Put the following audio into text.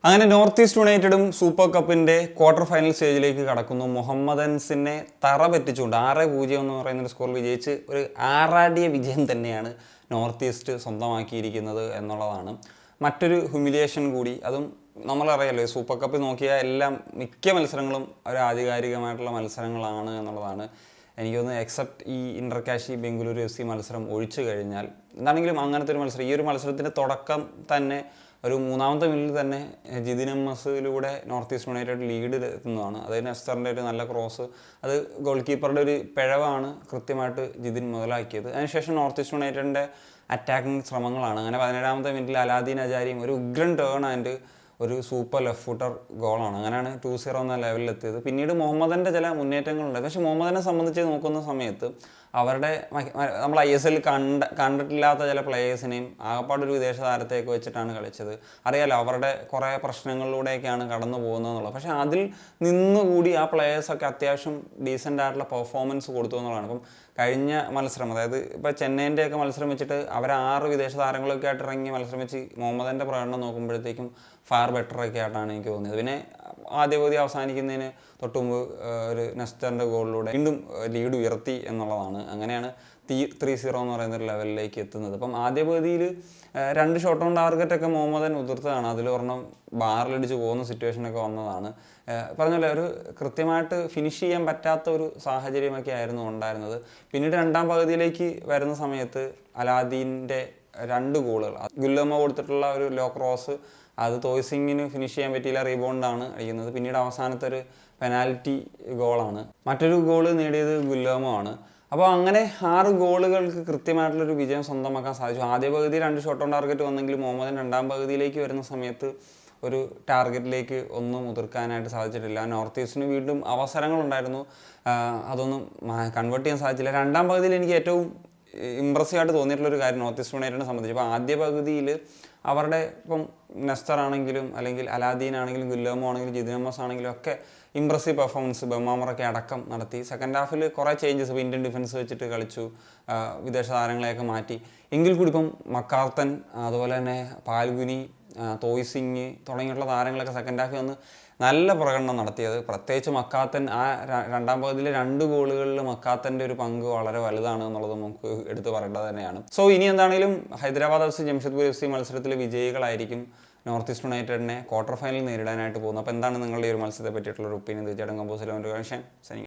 അങ്ങനെ north east യുണൈറ്റഡും super കപ്പിന്റെ ക്വാർട്ടർ ഫൈനൽ സ്റ്റേജിലേക്ക് കടക്കുന്നു. മുഹമ്മദൻസിനെ തറ പറ്റിച്ചുകൊണ്ട് 6-0 എന്ന് പറയുന്ന ഒരു സ്കോർ വിജയിച്ച് ഒരു ആറാടിയ വിജയം തന്നെയാണ് നോർത്ത് ഈസ്റ്റ് സ്വന്തമാക്കിയിരിക്കുന്നത് എന്നുള്ളതാണ് മറ്റൊരു ഹ്യൂമിലിയേഷൻ കൂടി. അതും നമ്മളറിയാലോ, സൂപ്പർ കപ്പ് നോക്കിയാൽ എല്ലാം മിക്ക മത്സരങ്ങളും ഒരു ആധികാരികമായിട്ടുള്ള മത്സരങ്ങളാണ് എന്നുള്ളതാണ്. എനിക്ക് തോന്നുന്നു എക്സെപ്റ്റ് ഈ ഇന്റർകാശി ബംഗളൂരു FC മത്സരം ഒഴിച്ചു കഴിഞ്ഞാൽ എന്താണെങ്കിലും അങ്ങനത്തെ ഒരു മത്സരം, ഈ ഒരു മത്സരത്തിൻ്റെ തുടക്കം തന്നെ ഒരു മൂന്നാമത്തെ മിനിറ്റിൽ തന്നെ ജിതിൻ എംഎസിലൂടെ നോർത്ത് ഈസ്റ്റ് യുണൈറ്റഡ് ലീഡ് എത്തുന്നതാണ്. അത് നെസ്റ്ററിൻ്റെ ഒരു നല്ല ക്രോസ്, അത് ഗോൾ കീപ്പറുടെ ഒരു പിഴവാണ് കൃത്യമായിട്ട് ജിതിൻ മുതലാക്കിയത്. അതിനുശേഷം നോർത്ത് ഈസ്റ്റ് യുണൈറ്റഡിൻ്റെ അറ്റാക്കിംഗ് ശ്രമങ്ങളാണ്. അങ്ങനെ 17ാമത്തെ മിനിറ്റിൽ അലാദീൻ അജാരിയും ഒരു ഉഗ്രൻ ടേൺ ആൻഡ് ഒരു സൂപ്പർ ലെഫ്റ്റ് ഫൂട്ടർ ഗോളാണ്. അങ്ങനെയാണ് 2-0 എന്ന ലെവലിലെത്തിയത്. പിന്നീട് മുഹമ്മദൻ്റെ ചില മുന്നേറ്റങ്ങളുണ്ട്. പക്ഷേ മുഹമ്മദനെ സംബന്ധിച്ച് നോക്കുന്ന സമയത്ത് അവരുടെ നമ്മൾ ISL കണ്ടിട്ടില്ലാത്ത ചില പ്ലേയേഴ്സിനെയും ആകപ്പാടൊരു വിദേശ താരത്തെയൊക്കെ വെച്ചിട്ടാണ് കളിച്ചത്. അറിയാലോ, അവരുടെ കുറേ പ്രശ്നങ്ങളിലൂടെയൊക്കെയാണ് കടന്നു പോകുന്നതെന്നുള്ളത്. പക്ഷേ അതിൽ നിന്നുകൂടി ആ പ്ലേയേഴ്സൊക്കെ അത്യാവശ്യം ഡീസൻ്റ് ആയിട്ടുള്ള പെർഫോമൻസ് കൊടുത്തു എന്നുള്ളതാണ്. ഇപ്പം കഴിഞ്ഞ മത്സരം, അതായത് ഇപ്പോൾ ചെന്നൈൻ്റെയൊക്കെ മത്സരം വെച്ചിട്ട് അവർ 6 വിദേശ താരങ്ങളൊക്കെ ആയിട്ട് ഇറങ്ങി മത്സരം വെച്ച് മുഹമ്മദൻ്റെ പ്രകടനം നോക്കുമ്പോഴത്തേക്കും ഫാർ ബെറ്ററൊക്കെ ആയിട്ടാണ് എനിക്ക് തോന്നിയത്. പിന്നെ ആദ്യ പകുതി അവസാനിക്കുന്നതിന് തൊട്ടുമുമ്പ് ഒരു നെസ്റ്ററിൻ്റെ ഗോളിലൂടെ വീണ്ടും ലീഡ് ഉയർത്തി എന്നുള്ളതാണ്. അങ്ങനെയാണ് 3-0 എന്ന് പറയുന്നൊരു ലെവലിലേക്ക് എത്തുന്നത്. അപ്പം ആദ്യ പകുതിയിൽ 2 ഷോട്ട് ഓൺ ടാർഗറ്റൊക്കെ മുഹമ്മദൻ ഉതിർത്തതാണ്. അതിലൊരെണ്ണം ബാറിലടിച്ച് പോകുന്ന സിറ്റുവേഷനൊക്കെ വന്നതാണ്. പറഞ്ഞല്ലോ, ഒരു കൃത്യമായിട്ട് ഫിനിഷ് ചെയ്യാൻ പറ്റാത്ത ഒരു സാഹചര്യമൊക്കെ ആയിരുന്നു ഉണ്ടായിരുന്നത്. പിന്നീട് രണ്ടാം പകുതിയിലേക്ക് വരുന്ന സമയത്ത് അലാദീൻ്റെ 2 ഗോളുകൾ, ഗുല്ലമ്മ കൊടുത്തിട്ടുള്ള ഒരു ലോ ക്രോസ്, അത് തോയ്സിങ്ങിന് ഫിനിഷ് ചെയ്യാൻ പറ്റിയില്ല, റീബൗണ്ടാണ് അടിക്കുന്നത്. പിന്നീട് അവസാനത്തെ ഒരു പെനാൽറ്റി ഗോളാണ്. മറ്റൊരു ഗോള് നേടിയത് ഗുല്ലമ്മ ആണ്. അപ്പോൾ അങ്ങനെ 6 ഗോളുകൾക്ക് കൃത്യമായിട്ടുള്ളൊരു വിജയം സ്വന്തമാക്കാൻ സാധിച്ചു. ആദ്യ പകുതി 2 ഷോട്ട് ഓൺ ടാർഗറ്റ് വന്നെങ്കിൽ മുഹമ്മദൻ രണ്ടാം പകുതിയിലേക്ക് വരുന്ന സമയത്ത് ഒരു ടാർഗറ്റിലേക്ക് ഒന്നും മുതിർക്കാനായിട്ട് സാധിച്ചിട്ടില്ല. നോർത്ത് ഈസ്റ്റിന് വീണ്ടും അവസരങ്ങളുണ്ടായിരുന്നു, അതൊന്നും കൺവേർട്ട് ചെയ്യാൻ സാധിച്ചില്ല. രണ്ടാം പകുതിയിൽ എനിക്ക് ഏറ്റവും ഇമ്പ്രസീവായിട്ട് തോന്നിയിട്ടുള്ളൊരു കാര്യം നോർത്ത് ഈസ്റ്റ് യുണൈറ്റഡിനെ സംബന്ധിച്ച്, ഇപ്പോൾ ആദ്യ പകുതിയിൽ അവരുടെ ഇപ്പം നെസ്റ്റർ ആണെങ്കിലും അല്ലെങ്കിൽ അലാദീൻ ആണെങ്കിലും ഗുല്ലമോ ആണെങ്കിലും ജിതിൻ എംഎസ് ആണെങ്കിലും ഒക്കെ ഇമ്പ്രസീവ് പെർഫോമൻസ് ബമാമറൊക്കെ അടക്കം നടത്തി. സെക്കൻഡ് ഹാഫിൽ കുറേ ചേഞ്ചസ്, ഇപ്പോൾ ഇന്ത്യൻ ഡിഫൻസ് വെച്ചിട്ട് കളിച്ചു, വിദേശ താരങ്ങളെയൊക്കെ മാറ്റി. എങ്കിൽ കൂടി ഇപ്പം മക്കാർത്തൻ, അതുപോലെ തന്നെ പാൽഗുനി, തോയ്സിങ് തുടങ്ങിയിട്ടുള്ള താരങ്ങളൊക്കെ സെക്കൻഡ് ഹാഫിൽ വന്ന് നല്ല പ്രകടനം നടത്തിയത്. പ്രത്യേകിച്ച് മക്കാത്തൻ ആ രണ്ടാം പകുതിയിലെ 2 ഗോളുകളിൽ മക്കാത്തൻ്റെ ഒരു പങ്ക് വളരെ വലുതാണ് എന്നുള്ളത് നമുക്ക് എടുത്തു പറയേണ്ടത് തന്നെയാണ്. സോ ഇനി എന്താണെങ്കിലും ഹൈദരാബാദ് FC ജംഷഡ്പൂർ FC മത്സരത്തിൽ വിജയികളായിരിക്കും നോർത്ത് ഈസ്റ്റ് യുണൈറ്റഡിനെ ക്വാർട്ടർ ഫൈനൽ നേരിടാനായിട്ട് പോകുന്നത്. അപ്പോൾ എന്താണ് നിങ്ങളുടെ ഈ ഒരു മത്സരത്തെ പറ്റിയിട്ടുള്ള ഒരു ഒപ്പീനിയൻ? തീർച്ചയായിട്ടും കമ്പോസിൽ ഒരു കണക്ഷൻ.